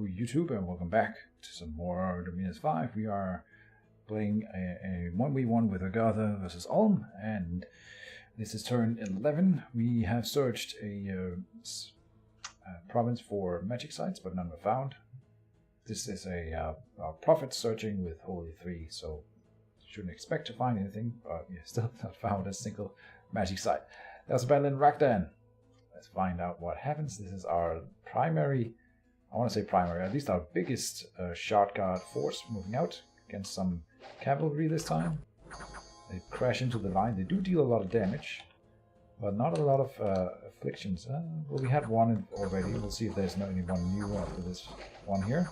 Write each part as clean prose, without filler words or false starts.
YouTube, and welcome back to some more Dominus 5. We are playing a 1v1 with Agartha versus Ulm, and this is turn 11. We have searched a province for magic sites, but none were found. This is a prophet searching with Holy 3, so shouldn't expect to find anything, but you still not found a single magic site. There's a battle in Rakdan. Let's find out what happens. This is our primary, I want to say primary, at least our biggest shard guard force moving out against some cavalry this time. They crash into the line. They do deal a lot of damage, but not a lot of afflictions. Well, we had one already. We'll see if there's anyone new after this one here.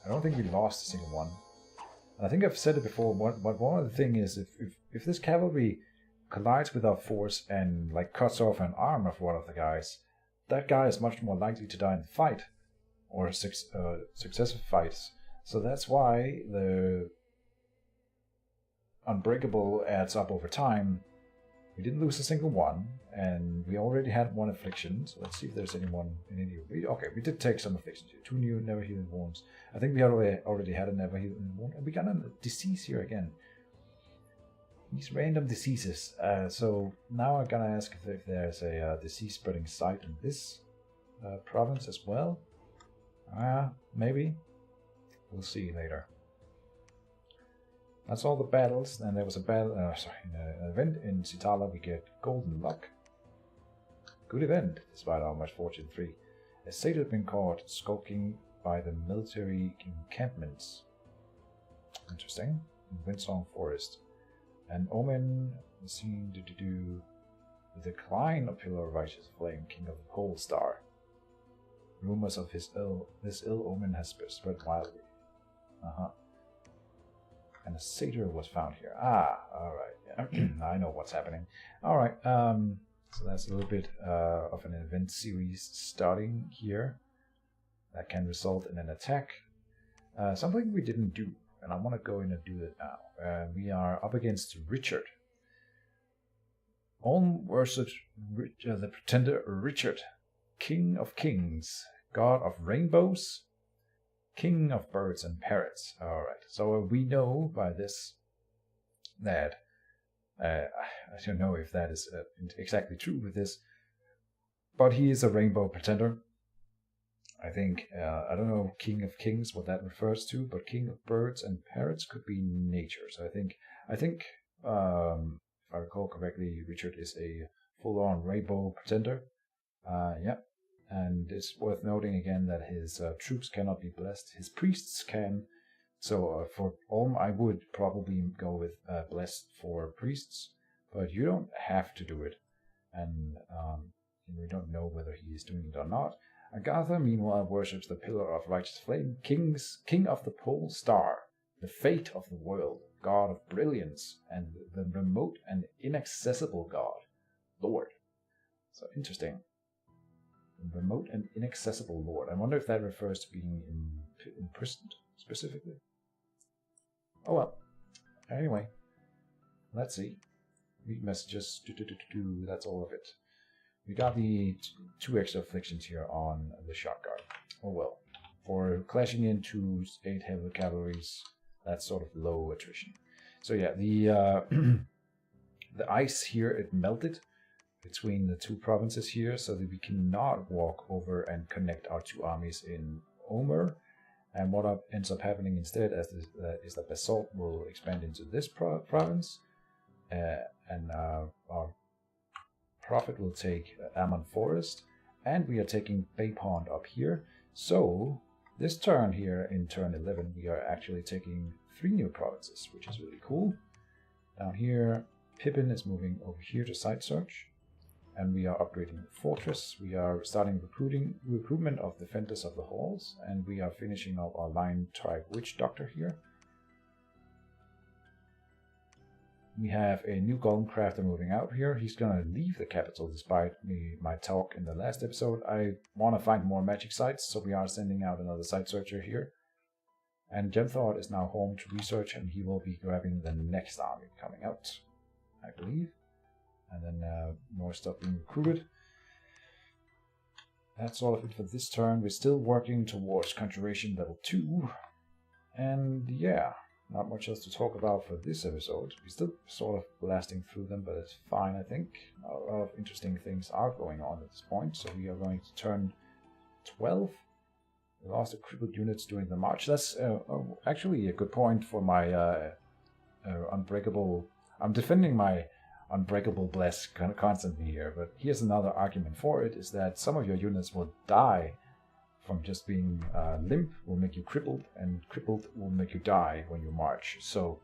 I don't think we lost a single one. I think I've said it before, but one of the things is if this cavalry collides with our force and like cuts off an arm of one of the guys, that guy is much more likely to die in the fight or successive fights. So that's why the unbreakable adds up over time. We didn't lose a single one, and we already had one affliction. So let's see if there's anyone in any. Okay, we did take some afflictions here. 2 new never healing wounds. I think we already had a never healing wound, and we got a disease here again. These random diseases. So now I'm gonna ask if there's a disease spreading site in this province as well. Maybe. We'll see later. That's all the battles. Then there was a battle. In an event in Sitala, we get golden luck. Good event, despite our misfortune 3. A satyr had been caught skulking by the military encampments. Interesting. In Windsong Forest. An omen seen to do the decline of Pillar of Righteous Flame, King of the Pole Star. Rumors of this ill omen has spread wildly. And a satyr was found here. Alright. I know what's happening. Alright, so that's a little bit of an event series starting here. That can result in an attack. Something we didn't do. And I want to go in and do that now. We are up against Richard. Ulm versus the pretender Richard, King of Kings, God of Rainbows, King of Birds and Parrots. Alright, so we know by this that, I don't know if that is exactly true with this, but he is a rainbow pretender. I think, I don't know King of Kings, what that refers to, but King of Birds and Parrots could be nature. So I think, if I recall correctly, Richard is a full-on rainbow pretender. Yeah, and it's worth noting again that his troops cannot be blessed. His priests can. So for Ulm, I would probably go with blessed for priests, but you don't have to do it. And we don't know whether he is doing it or not. Agartha, meanwhile, worships the Pillar of Righteous Flame, King of the Pole Star, the fate of the world, God of brilliance, and the remote and inaccessible God, Lord. So interesting. The remote and inaccessible Lord. I wonder if that refers to being imprisoned, specifically. Oh well. Anyway, let's see. Read messages. That's all of it. We got the 2 extra afflictions here on the shot guard. Oh well. For clashing into 8 heavy cavalries, that's sort of low attrition. So yeah, the the ice here, it melted between the 2 provinces here, so that we cannot walk over and connect our 2 armies in Omer. And what ends up happening instead is that basalt will expand into this province, and our Prophet will take Ammon Forest, and we are taking Bay Pond up here. So this turn here, in turn 11, we are actually taking 3 new provinces, which is really cool. Down here, Pippin is moving over here to site search, and we are upgrading the fortress. We are starting recruitment of defenders of the halls, and we are finishing up our Lion Tribe Witch Doctor here. We have a new golem crafter moving out here. He's gonna leave the capital despite my talk in the last episode. I want to find more magic sites, so we are sending out another site searcher here. And Gemthord is now home to research, and he will be grabbing the next army coming out, I believe. And then more stuff being recruited. that's all of it for this turn. We're still working towards Conjuration level 2. And yeah, not much else to talk about for this episode. We're still sort of blasting through them, but it's fine, I think. A lot of interesting things are going on at this point. So we are going to turn 12. We lost the crippled units during the march. That's actually a good point for my unbreakable... I'm defending my Unbreakable Bless constantly here, but here's another argument for it, is that some of your units will die from just being limp, will make you crippled, and crippled will make you die when you march. So,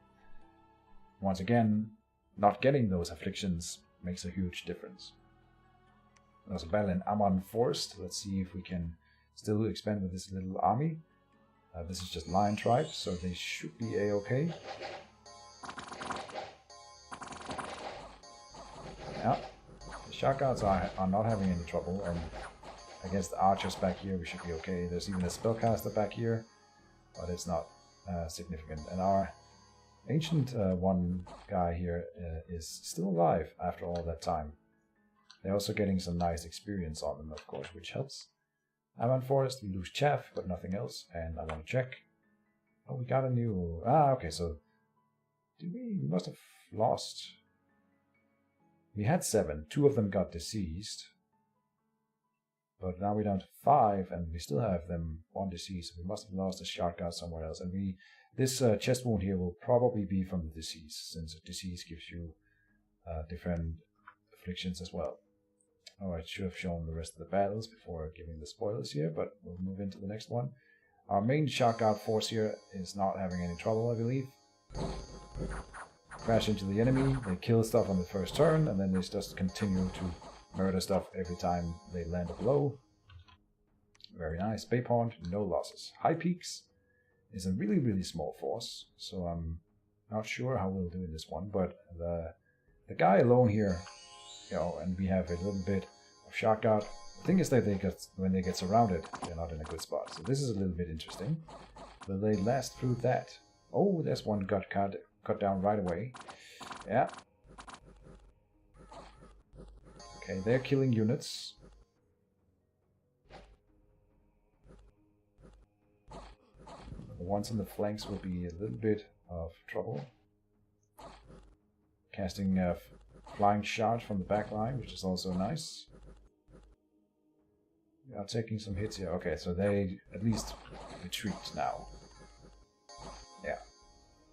once again, not getting those afflictions makes a huge difference. There's a battle in Amon Forest. Let's see if we can still expand with this little army. This is just Lion Tribe, so they should be a-okay. Yeah, the Shark Guards are not having any trouble, and against the archers back here we should be okay. There's even a spellcaster back here, but it's not significant. And our ancient one guy here is still alive after all that time. They're also getting some nice experience on them, of course, which helps. Amon Forest, we lose chaff, but nothing else, and I want to check. Oh, we got a new... okay, so... We must have lost... We had 7. 2 of them got deceased. But now we're down to 5, and we still have them 1 deceased. So we must have lost a Shark Guard somewhere else. And this chest wound here will probably be from the disease, since a disease gives you different afflictions as well. Oh, I should have shown the rest of the battles before giving the spoilers here, but we'll move into the next one. Our main Shark Guard force here is not having any trouble, I believe. Crash into the enemy, they kill stuff on the first turn, and then they just continue to murder stuff every time they land a blow. Very nice. Bay Pond, no losses. High Peaks is a really, really small force, so I'm not sure how we'll do in this one, but the guy alone here, and we have a little bit of Shark Guard. The thing is that when they get surrounded, they're not in a good spot, so this is a little bit interesting. Will they last through that? Oh, there's one got cut down right away. Yeah. Okay, they're killing units. The ones on the flanks will be a little bit of trouble. Casting a flying shot from the back line, which is also nice. We are taking some hits here. Okay, so they at least retreat now. Yeah.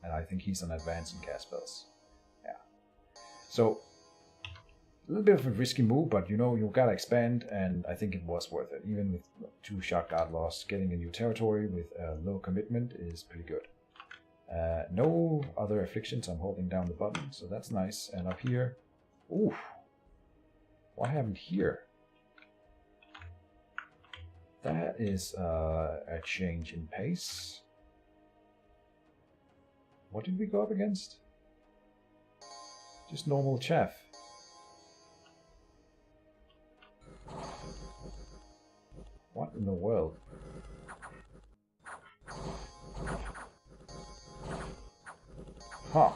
And I think he's on advance in cast spells. Yeah. So, a little bit of a risky move, but you gotta expand, and I think it was worth it. Even with 2 Shark Guard loss, getting a new territory with low commitment is pretty good. No other afflictions. I'm holding down the button, so that's nice. And up here, ooh, what happened here? That is a change in pace. What did we go up against? Just normal chaff. What in the world? Huh.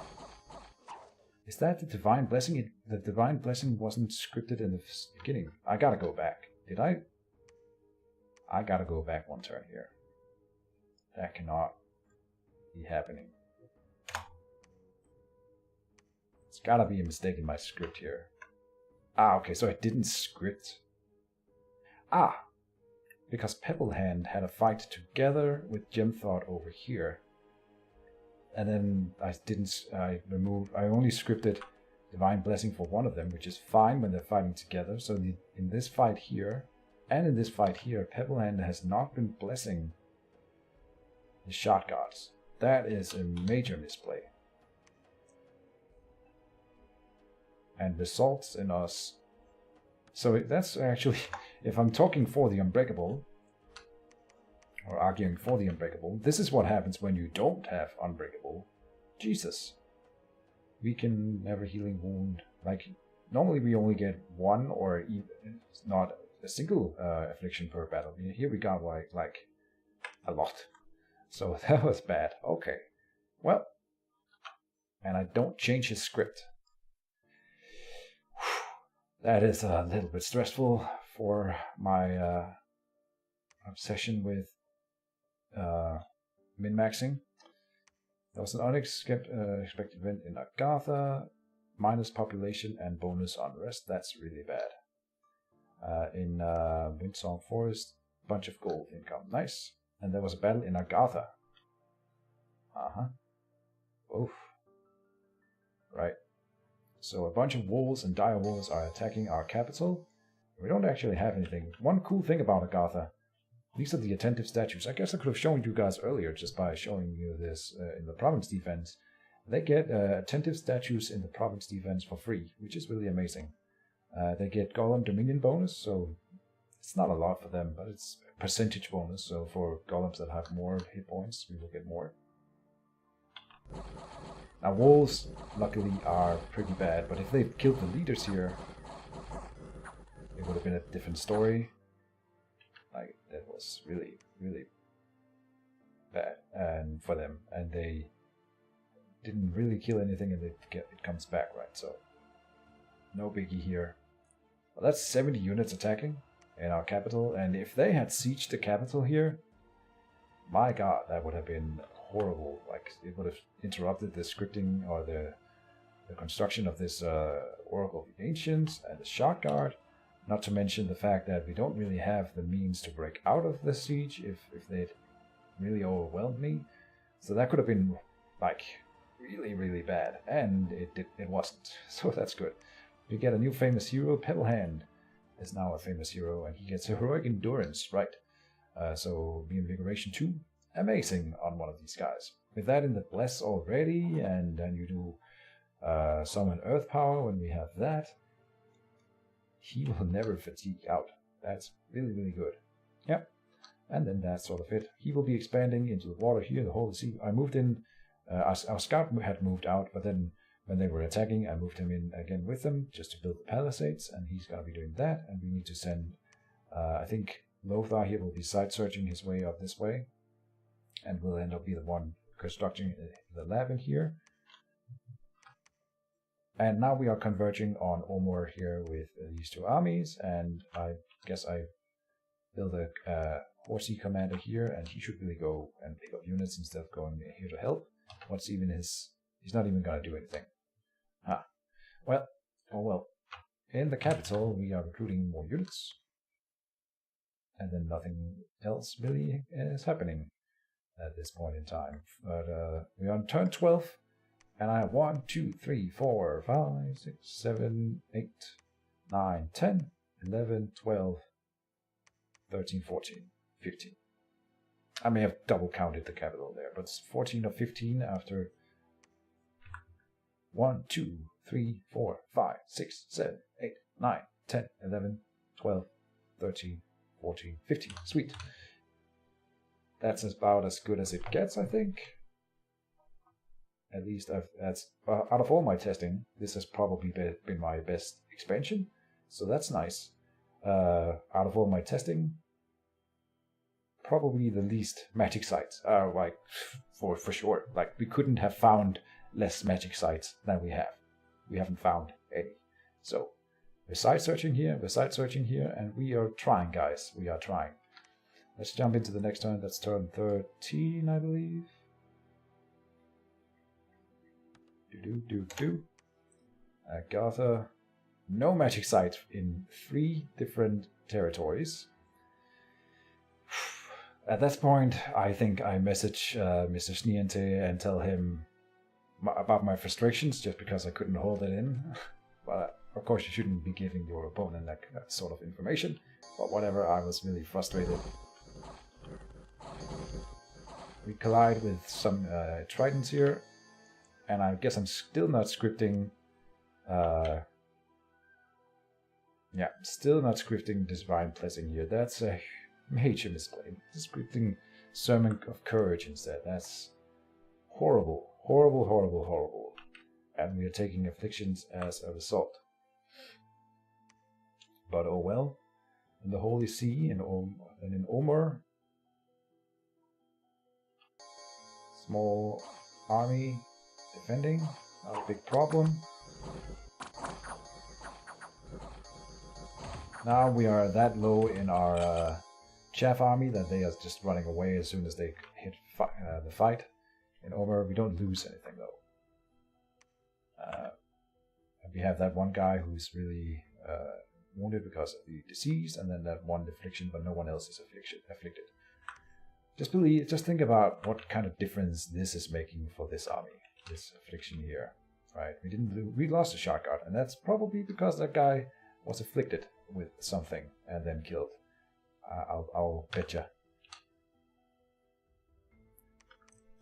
Is that the Divine Blessing? The Divine Blessing wasn't scripted in the beginning. I gotta go back. Did I? I gotta go back 1 turn here. That cannot be happening. It's gotta be a mistake in my script here. Okay, so I didn't script. Because Pebblehand had a fight together with Gemthought over here. And then I only scripted Divine Blessing for one of them, which is fine when they're fighting together. So in this fight here, and in this fight here, Pebblehand has not been blessing the Shark Guards. That is a major misplay. And results in us. So that's actually, if I'm talking for the Unbreakable, or arguing for the Unbreakable, this is what happens when you don't have Unbreakable. Jesus. Weaken, never healing wound. Like, normally we only get 1 or even not a single affliction per battle. Here we got like a lot. So that was bad. Okay. Well, and I don't change his script. That is a little bit stressful for my obsession with min-maxing. There was an unexpected event in Agartha, minus population and bonus unrest. That's really bad. In Windsong Forest, bunch of gold income. Nice. And there was a battle in Agartha. Oof. Right. So a bunch of wolves and dire wolves are attacking our capital. We don't actually have anything. One cool thing about Agartha, these are the attentive statues. I guess I could have shown you guys earlier just by showing you this in the province defense. They get attentive statues in the province defense for free, which is really amazing. They get Golem Dominion bonus, so it's not a lot for them, but it's a percentage bonus. So for golems that have more hit points, we will get more. Now wolves, luckily, are pretty bad, but if they killed the leaders here, it would have been a different story. Like, that was really, really bad and for them, and they didn't really kill anything, and it comes back, right? So no biggie here. Well, that's 70 units attacking in our capital, and if they had sieged the capital here, my god, that would have been horrible. Like, it would have interrupted the scripting or the construction of this Oracle of the Ancients and the Shot Guard. Not to mention the fact that we don't really have the means to break out of the siege if they'd really overwhelmed me. So that could have been, like, really, really bad. And it wasn't. So that's good. We get a new famous hero. Petalhand is now a famous hero, and he gets Heroic Endurance, right? So Reinvigoration 2. Amazing on one of these guys. With that in the Bless already, and then you do Summon Earth Power when we have that. He will never fatigue out. That's really, really good. Yep. And then that's sort of it. He will be expanding into the water here, the Holy Sea. I moved in, our scout had moved out, but then when they were attacking, I moved him in again with them just to build the palisades, and he's going to be doing that. And we need to send, I think Lothar here will be side-searching his way up this way, and will end up be the one constructing the lab in here. And now we are converging on Omor here with these two armies, and I guess I build a horsey commander here, and he should really go and pick up units instead of going here to help. What's even he's not even going to do anything. Well, oh well. In the capital, we are recruiting more units, and then nothing else really is happening at this point in time. But we're on turn 12. And I have 1, 2, 3, 4, 5, 6, 7, 8, 9, 10, 11, 12, 13, 14, 15. I may have double counted the capital there, but it's 14 or 15 after 1, 2, 3, 4, 5, 6, 7, 8, 9, 10, 11, 12, 13, 14, 15. Sweet. That's about as good as it gets, I think. At least that's out of all my testing, this has probably been my best expansion, so that's nice. Out of all my testing, probably the least magic sites. Like for sure. Like, we couldn't have found less magic sites than we have. We haven't found any. So we're side searching here, and we are trying, guys. We are trying. Let's jump into the next turn. That's turn 13, I believe. Agartha, no magic site in 3 different territories. At that point, I think I message Mr. Sniente and tell him about my frustrations just because I couldn't hold it in. But of course, you shouldn't be giving your opponent that sort of information. But whatever, I was really frustrated. We collide with some tridents here. And I guess I'm still not scripting, still not scripting Divine Blessing here. That's a major misplay. Scripting Sermon of Courage instead. That's horrible, horrible, horrible, horrible. And we are taking afflictions as a result. But oh well. In the Holy See and in Omor, small army. Defending, not a big problem. Now we are that low in our chaff army that they are just running away as soon as they hit the fight. And over, we don't lose anything though. We have that one guy who's really wounded because of the disease, and then that one affliction, but no one else is afflicted. Just think about what kind of difference this is making for this army, this affliction here, right? We lost a shot guard, and that's probably because that guy was afflicted with something and then killed. I'll betcha.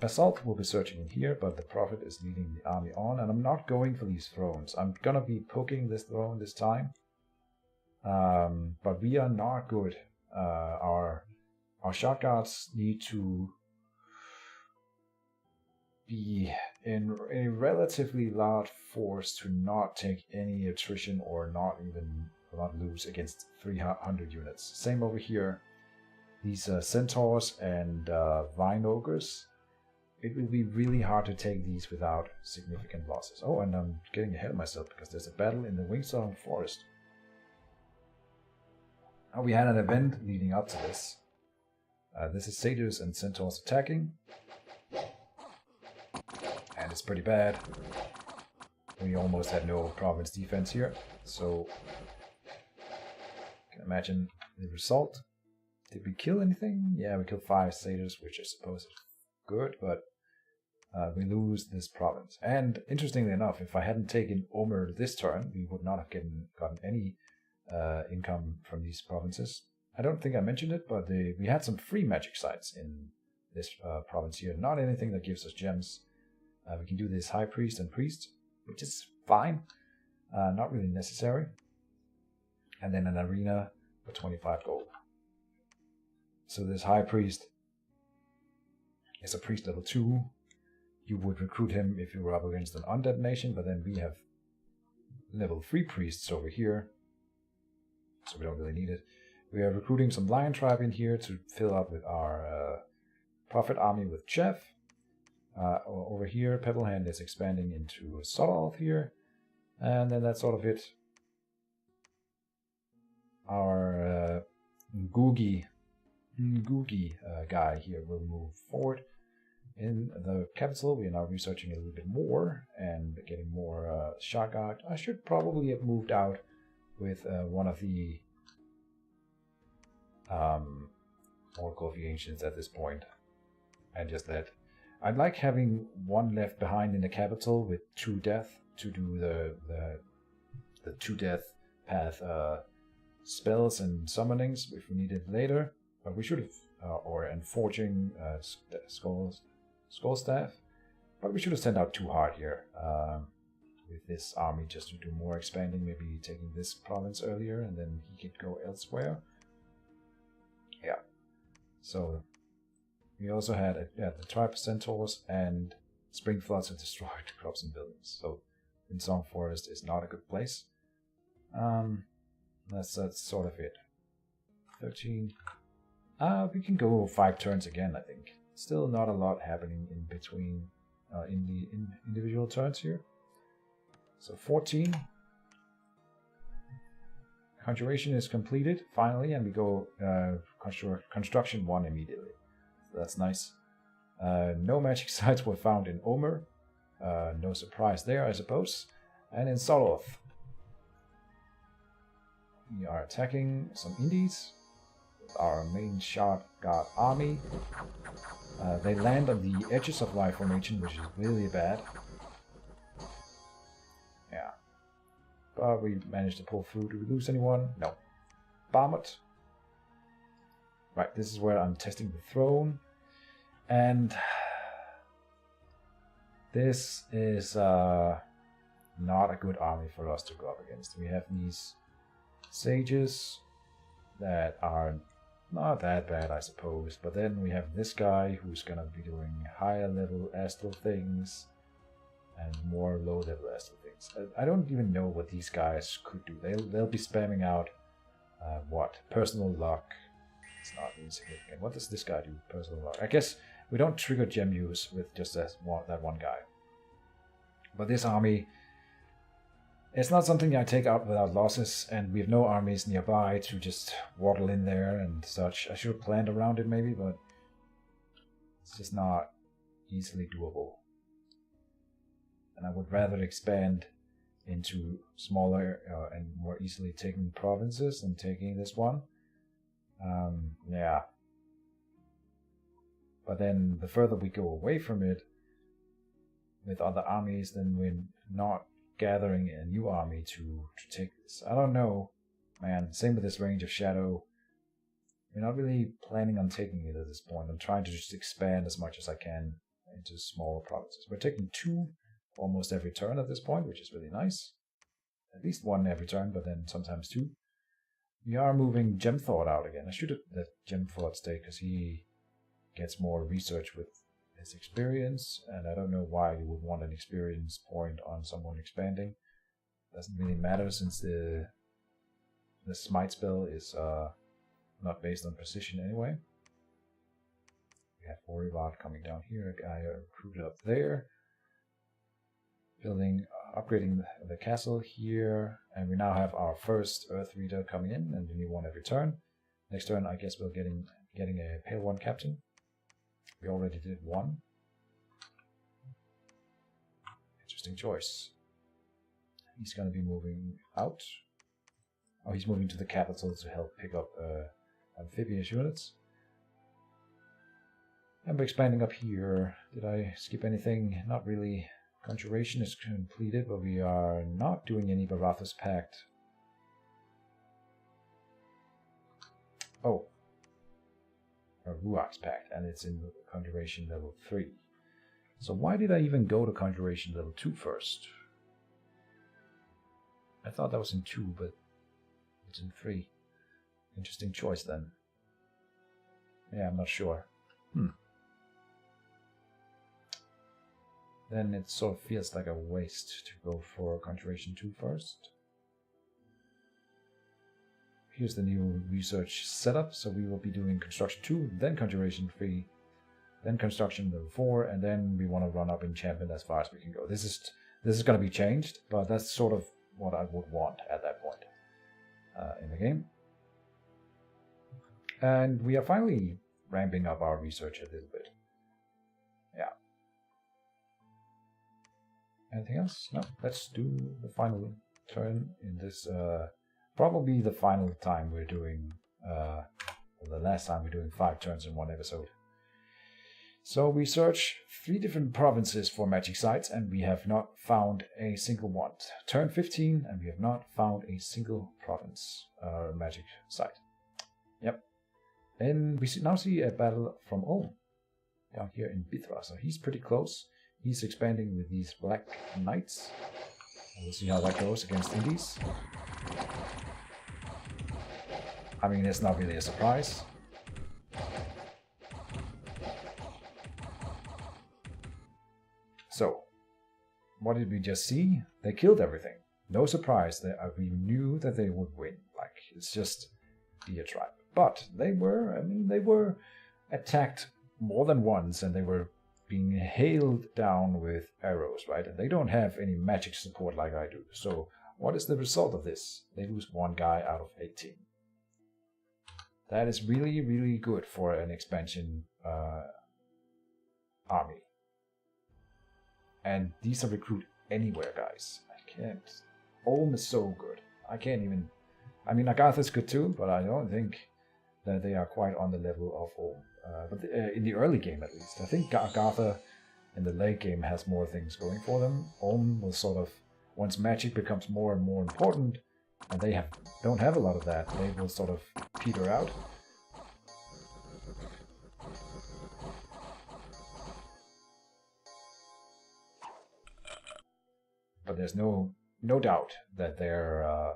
Assault will be searching in here, but the Prophet is leading the army on, and I'm not going for these thrones. I'm gonna be poking this throne this time, but we are not good. Our shot guards need to be in a relatively large force to not take any attrition or not lose against 300 units. Same over here. These centaurs and vine ogres. It will be really hard to take these without significant losses. Oh, and I'm getting ahead of myself because there's a battle in the Wingsong Forest. Now, we had an event leading up to this. This is satyrs and centaurs attacking. And it's pretty bad. We almost had no province defense here. So, you can imagine the result. Did we kill anything? Yeah, we killed 5 satyrs, which I suppose is good, but we lose this province. And interestingly enough, if I hadn't taken Omer this turn, we would not have gotten any income from these provinces. I don't think I mentioned it, but we had some free magic sites in this province here. Not anything that gives us gems. We can do this High Priest and Priest, which is fine. Not really necessary. And then an arena for 25 gold. So this High Priest is a priest level 2. You would recruit him if you were up against an undead nation, but then we have level 3 priests over here, so we don't really need it. We are recruiting some lion tribe in here to fill up with our prophet army with Chef. Over here, Pebblehand is expanding into Sodolf here, and then that's sort of it. Our Ngugi guy here will move forward. In the capital, we are now researching a little bit more and getting more shot guard. I should probably have moved out with one of the Oracle of the Ancients at this point, and just that. I'd like having one left behind in the capital with True Death to do the True Death path spells and summonings if we need it later. But we should have, and forging skull staff. But we should have sent out 2 hard here with this army just to do more expanding, maybe taking this province earlier and then he could go elsewhere. Yeah. So we also had the tribe centaurs and spring floods have destroyed crops and buildings. So Wingsong Forest is not a good place. That's sort of it. 13. We can go 5 turns again, I think. Still not a lot happening in between in the individual turns here. So 14. Conjuration is completed finally, and we go construction 1 immediately. So that's nice. No magic sites were found in Omer. No surprise there, I suppose. And in Soloth, we are attacking some indies. Our main shot guard army. They land on the edges of Y formation, which is really bad. Yeah. But we managed to pull through. Did we lose anyone? No. Barmut. Right, this is where I'm testing the throne. And this is not a good army for us to go up against. We have these sages that are not that bad, I suppose, but then we have this guy who's gonna be doing higher level astral things and more low level astral things. I don't even know what these guys could do. They'll be spamming out personal luck. It's not insignificant. What does this guy do? Personal luck. I guess we don't trigger gem use with just that one guy. But this army It's not something I take out without losses, and we have no armies nearby to just waddle in there and such. I should have planned around it maybe, but it's just not easily doable. And I would rather expand into smaller and more easily taken provinces than taking this one. Yeah. But then the further we go away from it with other armies, then we're not gathering a new army to take this. I don't know, man. Same with this Range of Shadow. We're not really planning on taking it at this point. I'm trying to just expand as much as I can into smaller provinces. We're taking 2 almost every turn at this point, which is really nice. At least 1 every turn, but then sometimes 2. We are moving Gemthought out again. I should have let Gemthought stay because he gets more research with his experience, and I don't know why you would want an experience point on someone expanding. Doesn't really matter since the smite spell is not based on precision anyway. We have Orivard coming down here, a guy recruited up there. Upgrading the castle here, and we now have our first Earth Reader coming in, and we need 1 every turn. Next turn, I guess we're getting a Pale One captain. We already did 1. Interesting choice. He's going to be moving out. Oh, he's moving to the capital to help pick up amphibious units. And we're expanding up here. Did I skip anything? Not really. Conjuration is completed, but we are not doing any Barathas Pact. Oh. A Ruach's Pact, and it's in Conjuration level 3. So why did I even go to Conjuration level 2 first? I thought that was in 2, but it's in 3. Interesting choice then. Yeah, I'm not sure. Then it sort of feels like a waste to go for Conjuration 2 first. Here's the new research setup, so we will be doing Construction 2, then Conjuration 3, then Construction level 4, and then we want to run up Enchantment as far as we can go. This is going to be changed, but that's sort of what I would want at that point in the game. And we are finally ramping up our research a little bit. Yeah. Anything else? No. Let's do the final turn in this. Probably the final time we're doing. The last time we're doing 5 turns in 1 episode. So we search 3 different provinces for magic sites, and we have not found a single one. Turn 15, and we have not found a single province magic site. Yep. And we now see a battle from Ulm down here in Bithra. So he's pretty close. He's expanding with these Black Knights. We'll see how that goes against Indies. I mean, it's not really a surprise. So, what did we just see? They killed everything. No surprise. We knew that they would win. Like, it's just be a tribe. But they were attacked more than once, and they were being hailed down with arrows, right? And they don't have any magic support like I do. So what is the result of this? They lose 1 guy out of 18. That is really, really good for an expansion army. And these are recruit anywhere, guys. I can't. Ulm is so good. I can't even. I mean, Agartha is good too, but I don't think that they are quite on the level of Ulm. But in the early game, at least, I think Agartha in the late game has more things going for them. Ulm will sort of, once magic becomes more and more important, and they don't have a lot of that, they will sort of peter out. But there's no doubt that they're. Oh,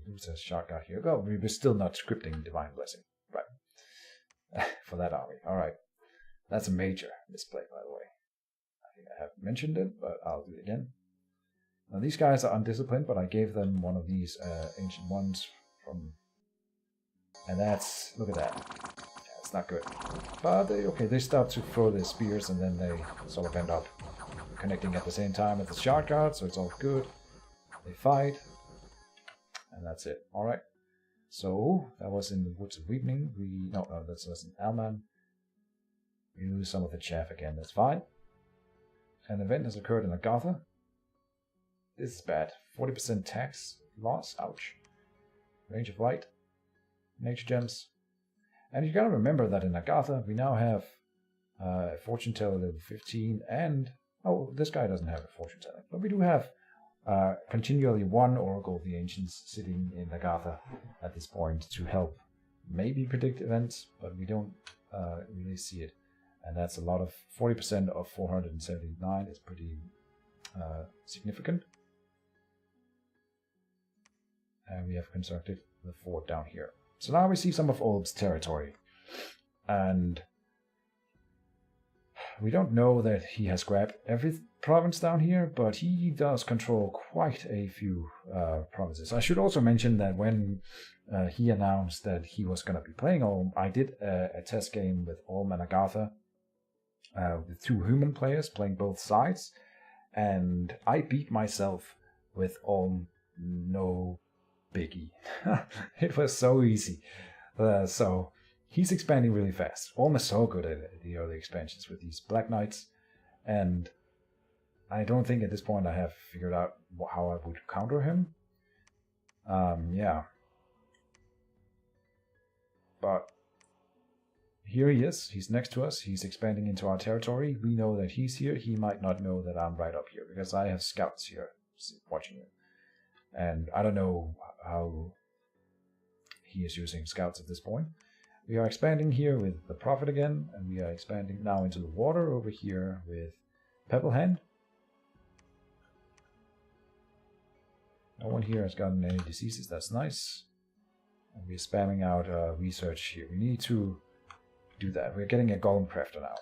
there's a shotgun here. Oh, we're still not scripting Divine Blessing, right? For that army. All right, that's a major misplay, by the way. I think I haven't mentioned it, but I'll do it again. Now these guys are undisciplined, but I gave them one of these ancient ones from, and that's, look at that. Yeah, it's not good. But they start to throw their spears, and then they sort of end up connecting at the same time with the shard guard, so it's all good. They fight, and that's it. All right. So that was in the Woods of Weeping. No, that's in Alman. We lose some of the chaff again. That's fine. An event has occurred in Agartha. This is bad. 40% tax loss. Ouch. Range of light. Nature gems. And you gotta remember that in Agartha we now have fortune teller level 15 and this guy doesn't have a fortune teller, but we do have continually one Oracle of the Ancients sitting in Agartha at this point to help maybe predict events, but we don't really see it. And that's a lot of 40% of 479 is pretty significant. And we have constructed the fort down here. So now we see some of Olb's territory. And we don't know that he has grabbed every province down here, but he does control quite a few provinces. I should also mention that when he announced that he was going to be playing Olm, I did a test game with Olm and Agartha with 2 human players playing both sides, and I beat myself with Olm, no biggie. It was so easy. So he's expanding really fast. Olm is so good at the early expansions with these Black Knights, and I don't think at this point I have figured out how I would counter him. Yeah. But here he is. He's next to us. He's expanding into our territory. We know that he's here. He might not know that I'm right up here because I have scouts here watching him. And I don't know how he is using scouts at this point. We are expanding here with the Prophet again, and we are expanding now into the water over here with Pebblehand. No one here has gotten any diseases, that's nice. And we're spamming out research here. We need to do that. We're getting a Golem Crafter now.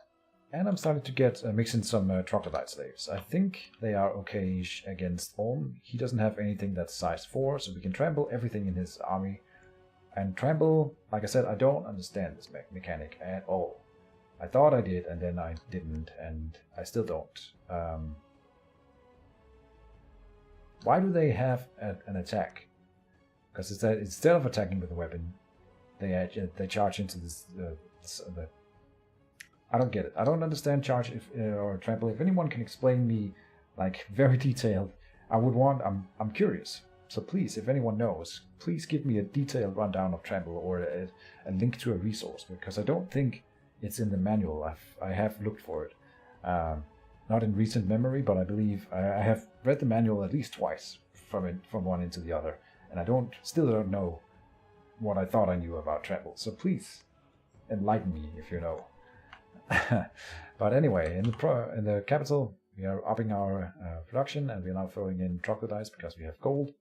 And I'm starting to get mix in some Troglodyte slaves. I think they are okay against Olm. He doesn't have anything that's size 4, so we can trample everything in his army. And trample, like I said, I don't understand this mechanic at all. I thought I did, and then I didn't, and I still don't. Why do they have an attack? Because instead of attacking with a weapon, they charge into this. I don't get it. I don't understand charge or trample. If anyone can explain me, like very detailed, I would want. I'm curious. So please, if anyone knows, please give me a detailed rundown of trample or a link to a resource, because I don't think it's in the manual. I have looked for it, not in recent memory, but I believe I have read the manual at least twice from one into the other, and I still don't know what I thought I knew about trample. So please enlighten me if you know. But anyway, in the capital, we are upping our production, and we are now throwing in troglodytes because we have gold.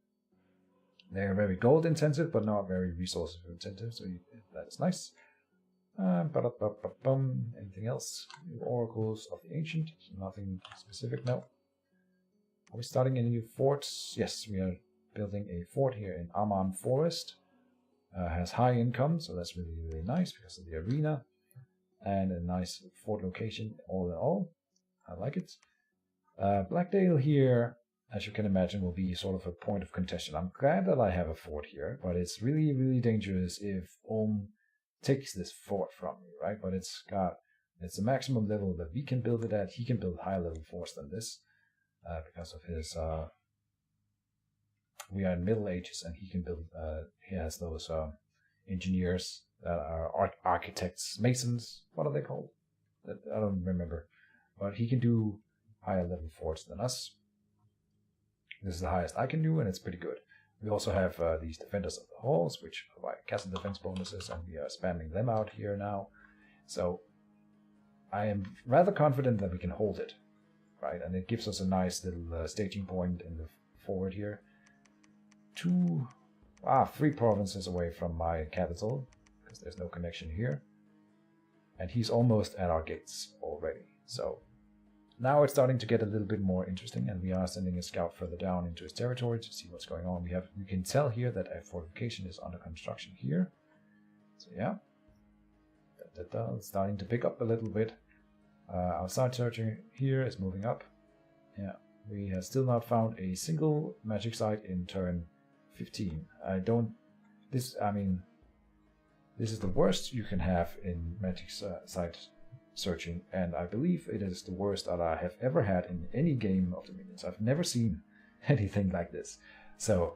They are very gold intensive, but not very resource intensive, so that is nice. Anything else? Oracles of the Ancient. Nothing specific, no. Are we starting a new fort? Yes, we are building a fort here in Aman Forest. Has high income, so that's really, really nice because of the arena. And a nice fort location all in all. I like it. Blackdale here, as you can imagine, will be sort of a point of contention. I'm glad that I have a fort here, but it's really, really dangerous if Olm takes this fort from me, right? But it's a maximum level that we can build it at. He can build higher level forts than this because of his. We are in Middle Ages, and he can build. He has those engineers that are architects, masons. What are they called? I don't remember, but he can do higher level forts than us. This is the highest I can do, and it's pretty good. We also have these Defenders of the Halls, which provide castle defense bonuses, and we are spamming them out here now. So I am rather confident that we can hold it, right? And it gives us a nice little staging point in the forward here. 3 provinces away from my capital, because there's no connection here. And he's almost at our gates already. So now it's starting to get a little bit more interesting, and we are sending a scout further down into his territory to see what's going on. You can tell here that a fortification is under construction here. So yeah, it's starting to pick up a little bit. Our side searching here is moving up. Yeah, We have still not found a single magic site in turn 15. This is the worst you can have in magic site searching, and I believe it is the worst that I have ever had in any game of Dominions. I've never seen anything like this. So,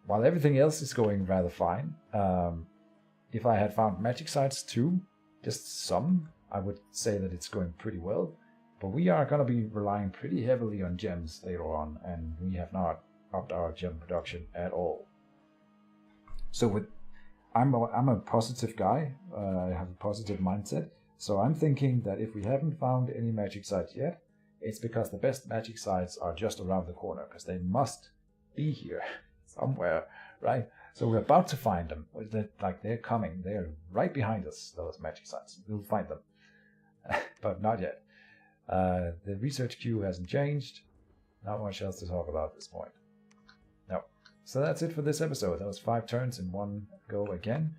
while everything else is going rather fine, if I had found magic sites too, just some, I would say that it's going pretty well. But we are going to be relying pretty heavily on gems later on, and we have not upped our gem production at all. So I'm a positive guy. I have a positive mindset. So I'm thinking that if we haven't found any magic sites yet, it's because the best magic sites are just around the corner, because they must be here somewhere, right? So we're about to find them. They're coming. They're right behind us, those magic sites. We'll find them. But not yet. The research queue hasn't changed. Not much else to talk about at this point. No. So that's it for this episode. That was 5 turns in one go again.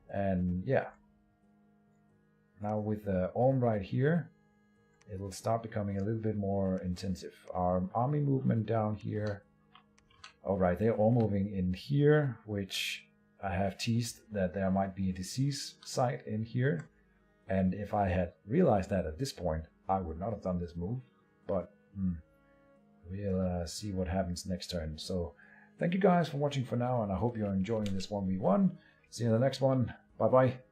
And yeah. Now with the Olm right here, it will start becoming a little bit more intensive. Our army movement down here. Alright, they're all moving in here, which I have teased that there might be a disease site in here. And if I had realized that at this point, I would not have done this move. But we'll see what happens next turn. So thank you guys for watching for now, and I hope you're enjoying this 1v1. See you in the next one. Bye bye.